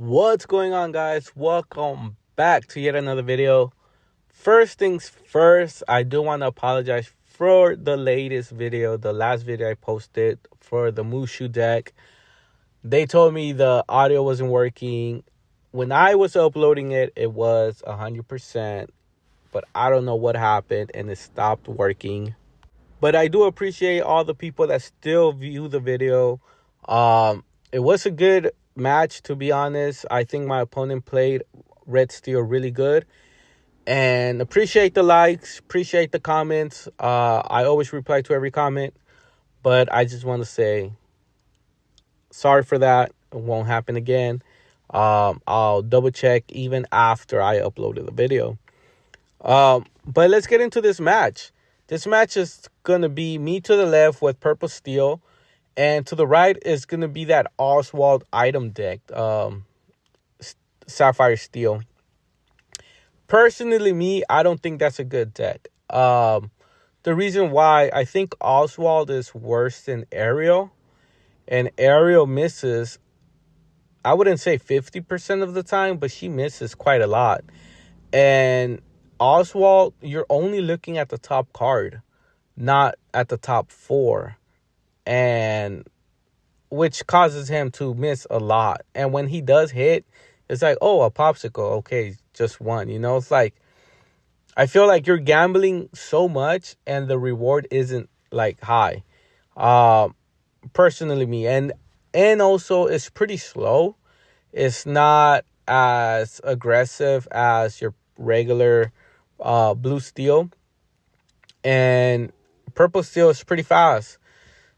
What's going on, guys? Welcome back to yet another video. First things first, I do want to apologize for the last video I posted for the Mushu deck. They told me the audio wasn't working. When I was uploading it, it was 100%, but I don't know what happened and it stopped working. But I do appreciate all the people that still view the video. It was a good match, to be honest. I think my opponent played Red Steel really good. And appreciate the likes, appreciate the comments. I always reply to every comment. But I just want to say sorry for that. It won't happen again. I'll double check even after I uploaded the video. But let's get into this match. This match is going to be me to the left with Purple Steel. And to the right is going to be that Oswald item deck, Sapphire Steel. Personally, me, I don't think that's a good deck. The reason why, I think Oswald is worse than Ariel. And Ariel misses, I wouldn't say 50% of the time, but she misses quite a lot. And Oswald, you're only looking at the top card, not at the top four. And which causes him to miss a lot. And when he does hit, it's like, oh, a popsicle. Okay, just one. It's like, I feel like you're gambling so much and the reward isn't like high. Personally, me. And also it's pretty slow. It's not as aggressive as your regular blue steel. And purple steel is pretty fast.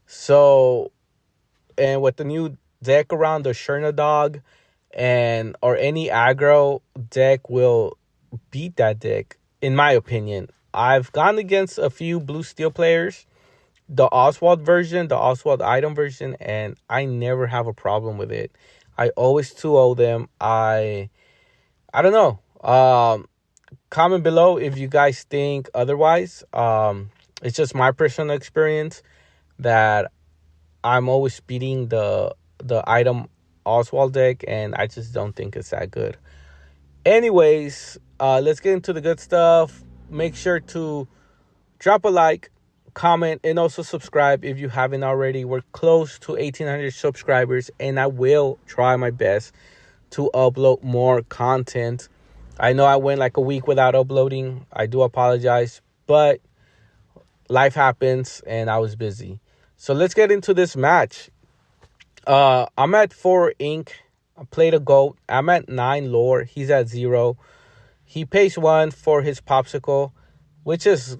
So, and with the new deck around the Sherna dog or any aggro deck will beat that deck, in my opinion. I've gone against a few blue steel players, the Oswald version, the Oswald item version, and I never have a problem with it. I always 2-0 them. I don't know. Comment below if you guys think otherwise. It's just my personal experience that I'm always beating the item Oswald deck, and I just don't think it's that good. Anyways, let's get into the good stuff. Make sure to drop a like, comment, and also subscribe if you haven't already. We're close to 1,800 subscribers, and I will try my best to upload more content. I know I went like a week without uploading. I do apologize, but life happens, and I was busy. So let's get into this match. I'm at 4 ink. I played a goat. I'm at 9 lore. He's at 0. He pays 1 for his popsicle, which is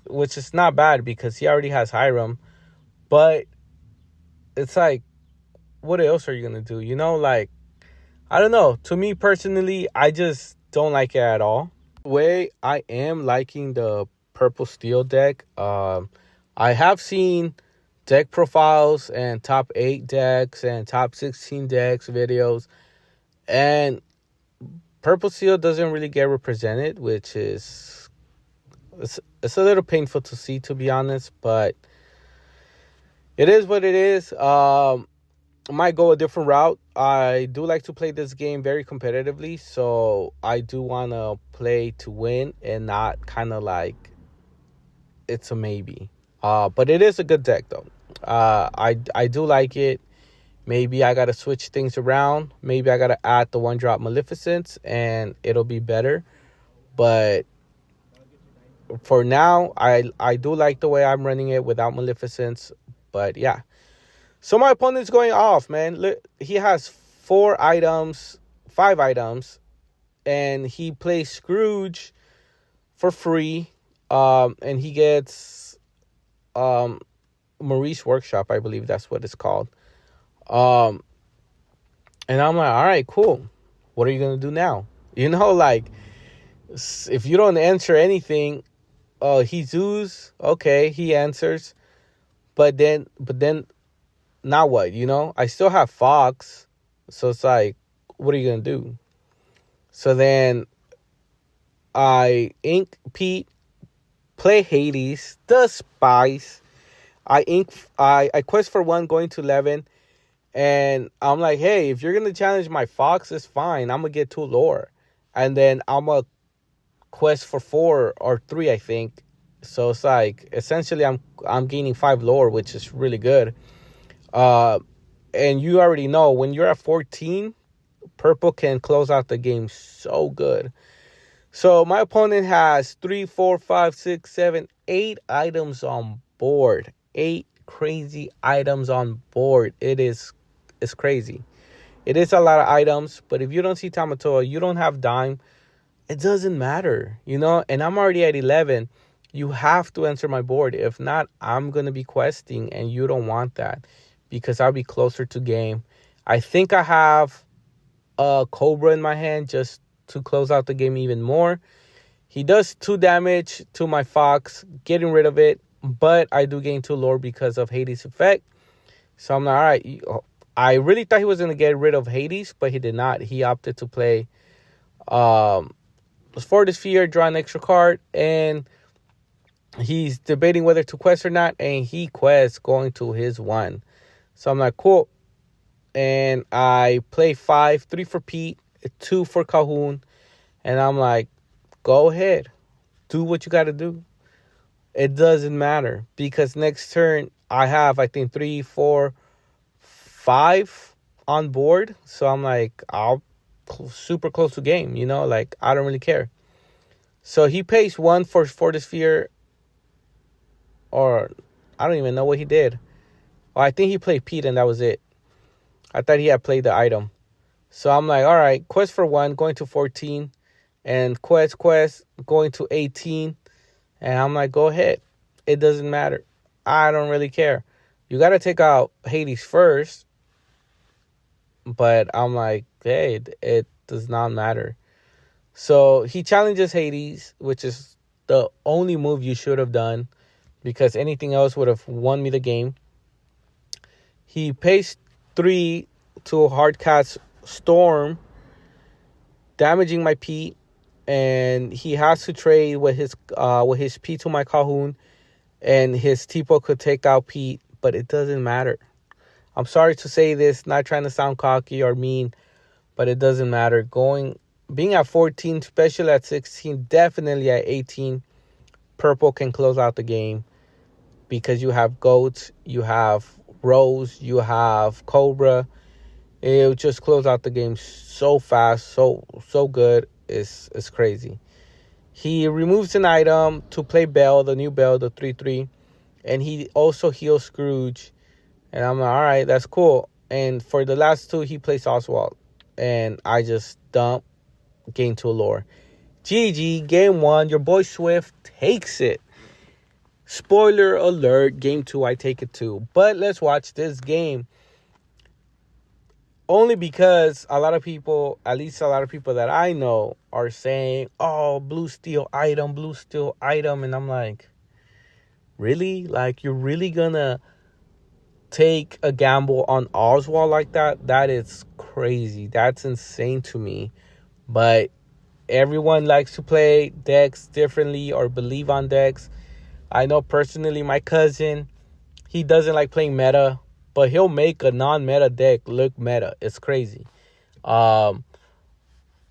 not bad because he already has Hiram. But it's like, what else are you gonna do? Like, I don't know. To me personally, I just don't like it at all. Way I am liking the purple steel deck. I have seen deck profiles and top 8 decks and top 16 decks videos, and purple steel doesn't really get represented, which is it's a little painful to see, to be honest, but it is what it is. I might go a different route. I do like to play this game very competitively, so I do want to play to win and not kind of like it's a maybe. But it is a good deck though. I do like it. Maybe I gotta switch things around. Maybe I gotta add the 1-drop Maleficence and it'll be better. But for now, I do like the way I'm running it without Maleficence. But yeah. So my opponent's going off, man. Look, he has 5 items, and he plays Scrooge for free. And he gets Maurice Workshop, I believe that's what it's called. And I'm like, all right, cool. What are you gonna do now? Like, if you don't answer anything, Jesus, okay, he answers, but then now what? I still have Fox, so it's like, what are you gonna do? So then I ink Pete, play Hades, the Spice. I quest for 1 going to 11, And I'm like, hey, if you're going to challenge my fox, it's fine. I'm going to get 2 lore. And then I'm going to quest for 4 or 3, I think. So it's like, essentially, I'm gaining 5 lore, which is really good. And you already know, when you're at 14, purple can close out the game so good. So my opponent has 3, 4, 5, 6, 7, 8 items on board. 8 crazy items on board. It's crazy. It is a lot of items, but if you don't see Tamatoa, you don't have dime, it doesn't matter, you know? And I'm already at 11. You have to enter my board. If not, I'm going to be questing, and you don't want that because I'll be closer to game. I think I have a Cobra in my hand just to close out the game even more. He does 2 damage to my Fox, getting rid of it, but I do gain 2 lore because of Hades' effect. So I'm like, all right. I really thought he was going to get rid of Hades, but he did not. He opted to play for the sphere, draw an extra card, and he's debating whether to quest or not, and he quests going to his 1. So I'm like, cool. And I play 5, 3 for Pete, 2 for Cahoon, and I'm like, go ahead. Do what you got to do. It doesn't matter because next turn I have, I think, 3, 4, 5 on board. So I'm like, I'll super close to game, you know, like I don't really care. So he pays 1 for the sphere, or I don't even know what he did. Oh, I think he played Pete and that was it. I thought he had played the item. So I'm like, all right, quest for 1 going to 14, and quest going to 18. And I'm like, go ahead. It doesn't matter. I don't really care. You got to take out Hades first. But I'm like, hey, it does not matter. So he challenges Hades, which is the only move you should have done, because anything else would have won me the game. He pays 3 to Hardcat's Storm, damaging my Pete, and he has to trade with his Pete to my Cahoon, and his Tipo could take out Pete, but it doesn't matter. I'm sorry to say this, not trying to sound cocky or mean, but it doesn't matter. Being at 14, especially at 16, definitely at 18, purple can close out the game because you have Goats, you have Rose, you have Cobra. It'll just close out the game so fast, so good. It's crazy. He removes an item to play Bell, the new Bell, the 3/3, and he also heals Scrooge. And I'm like, all right, that's cool. And for the last 2, he plays Oswald. And I just dump, gain 2 lore. GG, game 1. Your boy Swift takes it. Spoiler alert, game 2, I take it too. But let's watch this game. Only because a lot of people, at least a lot of people that I know, are saying, oh, blue steel item. And I'm like, really? Like, you're really gonna take a gamble on Oswald like that? That is crazy. That's insane to me. But everyone likes to play decks differently or believe on decks. I know personally my cousin, he doesn't like playing meta, but he'll make a non-meta deck look meta. It's crazy.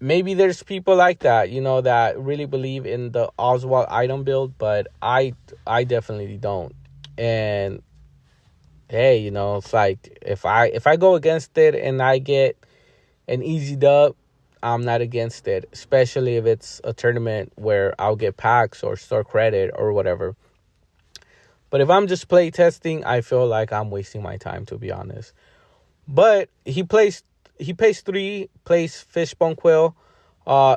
Maybe there's people like that, you know, that really believe in the Oswald item build, but I definitely don't. And hey, you know, it's like if I go against it and I get an easy dub, I'm not against it, especially if it's a tournament where I'll get packs or store credit or whatever. But if I'm just play testing, I feel like I'm wasting my time, to be honest. But he pays 3, plays Fishbone Quill.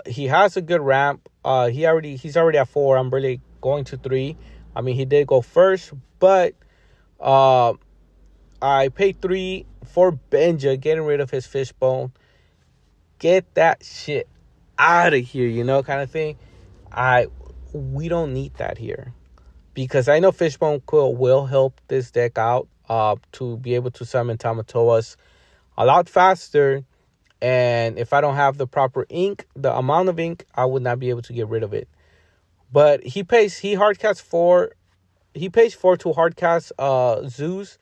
He has a good ramp. He's already at 4. I'm really going to 3. I mean, he did go first, but I paid 3 for Benja, getting rid of his Fishbone. Get that shit out of here, you know, kind of thing. We don't need that here. Because I know Fishbone Quill will help this deck out to be able to summon Tamatoas a lot faster. And if I don't have the proper ink, the amount of ink, I would not be able to get rid of it. But he pays 4 to hardcast Zeus.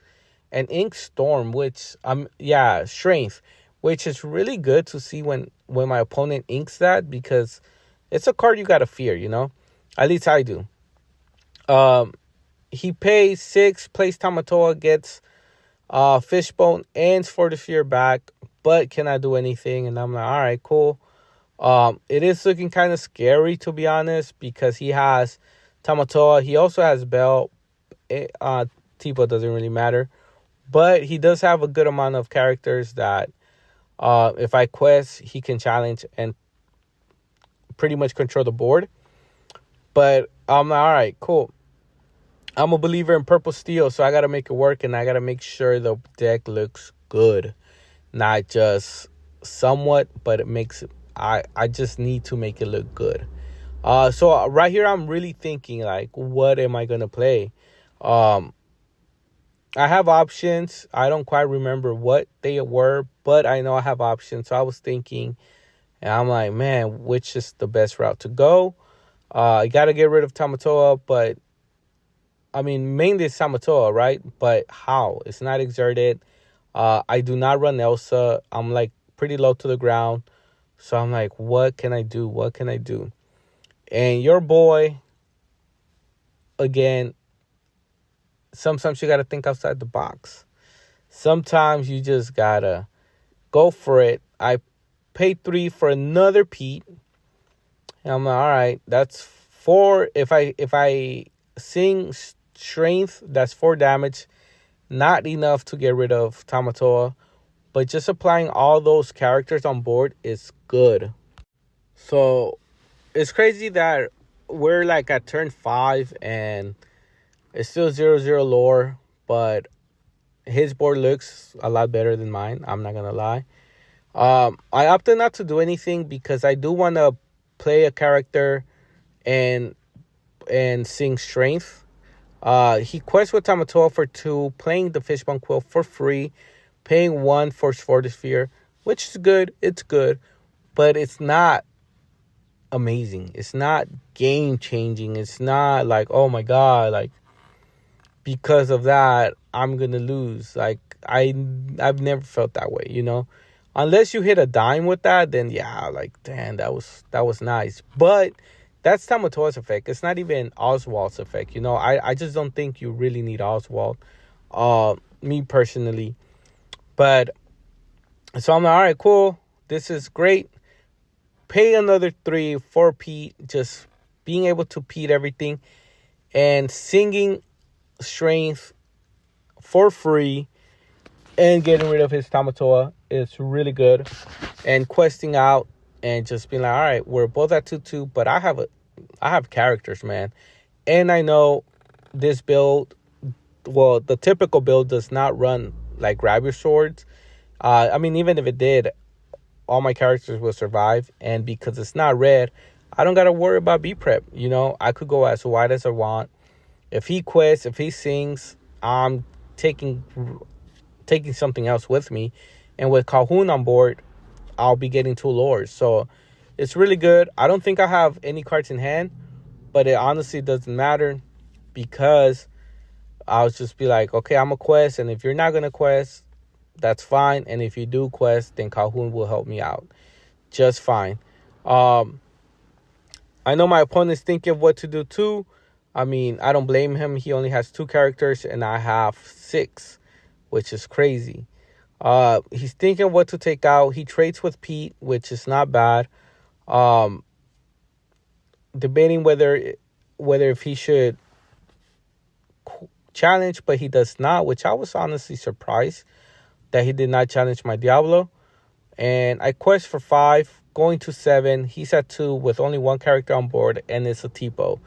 and Ink Storm, which strength, which is really good to see when my opponent inks that, because it's a card you gotta fear, you know. At least I do. He pays 6, plays Tamatoa, gets Fishbone and Sphere back, but cannot do anything. And I'm like, all right, cool. It is looking kind of scary, to be honest, because he has Tamatoa. He also has Bell. Tipo doesn't really matter. But he does have a good amount of characters that if I quest, he can challenge and pretty much control the board. But I'm like, all right, cool. I'm a believer in purple steel, so I got to make it work, and I got to make sure the deck looks good. Not just somewhat, but it makes it, I just need to make it look good. So right here, I'm really thinking, like, what am I going to play? I have options. I don't quite remember what they were, but I know I have options. So I was thinking, and I'm like, man, which is the best route to go? I got to get rid of Tamatoa, but I mean, mainly it's Tamatoa, right? But how? It's not exerted. I do not run Elsa. I'm like pretty low to the ground. So I'm like, what can I do? What can I do? And your boy, again, sometimes you got to think outside the box. Sometimes you just got to go for it. I paid 3 for another Pete. And I'm like, all right, that's 4. If I sing strength, that's 4 damage. Not enough to get rid of Tamatoa, but just applying all those characters on board is good. So it's crazy that we're like at turn 5 and it's still 0-0 lore, but his board looks a lot better than mine. I'm not gonna lie. I opted not to do anything because I do want to play a character and sing strength. He quests with Tamatoa for 2, playing the Fishbone Quill for free, paying 1 for Sphere, which is good. It's good, but it's not amazing. It's not game changing. It's not like, oh my god, like because of that I'm gonna lose. Like I've never felt that way, you know. Unless you hit a dime with that, then yeah, like damn, that was nice. But that's Tamatoa's effect. It's not even Oswald's effect. You know, I just don't think you really need Oswald. Me personally. But so I'm like, all right, cool. This is great. Pay another 3 for Pete. Just being able to Pete everything. And singing strength for free. And getting rid of his Tamatoa is really good. And questing out. And just being like, all right, we're both at 2-2, but I have characters, man. And I know this build, well, the typical build does not run like grab your swords. I mean, even if it did, all my characters will survive. And because it's not red, I don't got to worry about B-prep. You know, I could go as wide as I want. If he quests, if he sings, I'm taking something else with me. And with Calhoun on board, I'll be getting 2 lures. So it's really good. I don't think I have any cards in hand, but it honestly doesn't matter because I'll just be like, okay, I'm a quest. And if you're not going to quest, that's fine. And if you do quest, then Calhoun will help me out just fine. I know my opponent's thinking of what to do too. I mean, I don't blame him. He only has 2 characters and I have 6, which is crazy. He's thinking what to take out. He trades with Pete, which is not bad. Debating whether if he should challenge, but he does not, which I was honestly surprised that he did not challenge my Diablo. And I quest for 5, going to 7. He's at 2 with only 1 character on board, and it's a Tipo.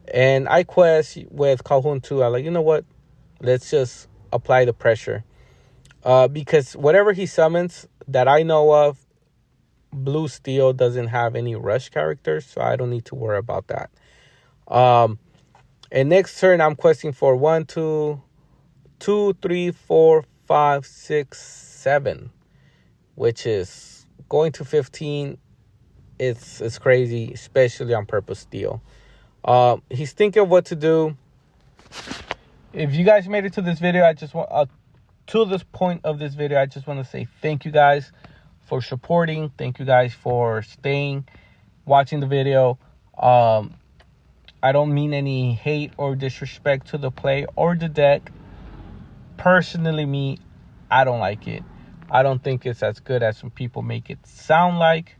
And I quest with Calhoun too. I'm like, you know what? Let's just apply the pressure. Because whatever he summons that I know of, Blue Steel doesn't have any rush characters, so I don't need to worry about that. And next turn, I'm questing for 1, 2, 3, 4, 5, 6, 7, which is going to 15. It's crazy, especially on Purple Steel. He's thinking of what to do. If you guys made it to this video, I just want to this point of this video, I just want to say thank you guys for supporting. Thank you guys for staying, watching the video. I don't mean any hate or disrespect to the play or the deck. Personally, me, I don't like it. I don't think it's as good as some people make it sound like.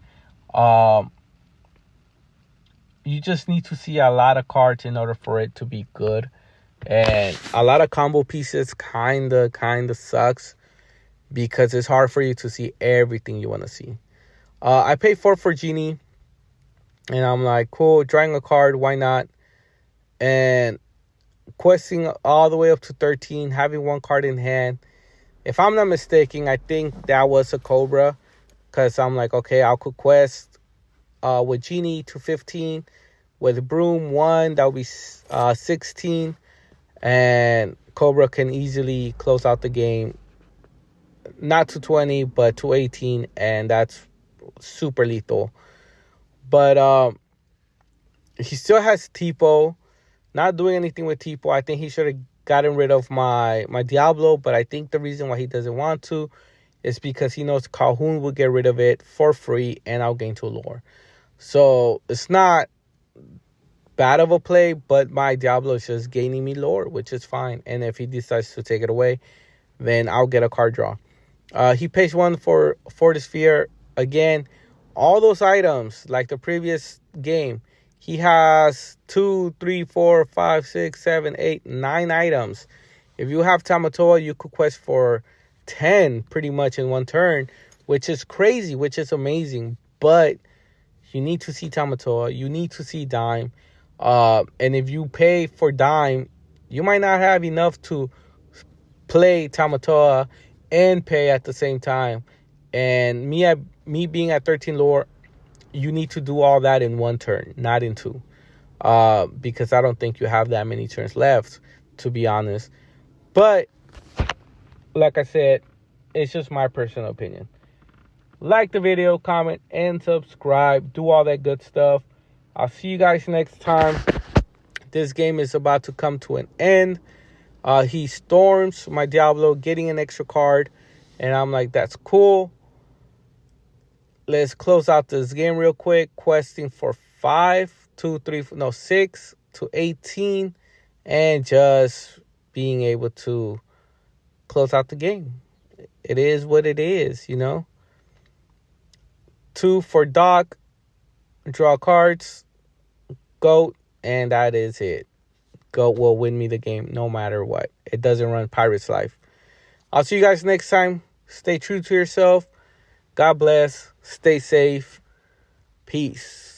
You just need to see a lot of cards in order for it to be good. And a lot of combo pieces kind of sucks because it's hard for you to see everything you want to see. I paid 4 for Genie. And I'm like, cool, drawing a card, why not? And questing all the way up to 13, having 1 card in hand. If I'm not mistaken, I think that was a Cobra. Because I'm like, okay, I'll quest with Genie to 15. With Broom 1, that would be 16. And Cobra can easily close out the game. Not to 20, but to 18. And that's super lethal. But he still has Tipo. Not doing anything with Tipo. I think he should have gotten rid of my Diablo. But I think the reason why he doesn't want to is because he knows Calhoun will get rid of it for free. And I'll gain 2 lore. So it's not bad of a play. But my Diablo is just gaining me lore, which is fine. And if he decides to take it away, then I'll get a card draw. He pays 1 for the Sphere. Again, all those items, like the previous game, he has 2, 3, 4, 5, 6, 7, 8, 9 items. If you have Tamatoa, you could quest for 10 pretty much in 1 turn, which is crazy, which is amazing. But you need to see Tamatoa. You need to see Dime. And if you pay for Dime, you might not have enough to play Tamatoa and pay at the same time. And me being at 13 lore, you need to do all that in 1 turn, not in 2. Because I don't think you have that many turns left, to be honest. But, like I said, it's just my personal opinion. Like the video, comment, and subscribe. Do all that good stuff. I'll see you guys next time. This game is about to come to an end. He storms my Diablo, getting an extra card. And I'm like, that's cool. Let's close out this game real quick. Questing for 6 to 18. And just being able to close out the game. It is what it is, you know. 2 for Doc. Draw cards. Goat. And that is it. Goat will win me the game no matter what. It doesn't run Pirate's life. I'll see you guys next time. Stay true to yourself. God bless. Stay safe. Peace.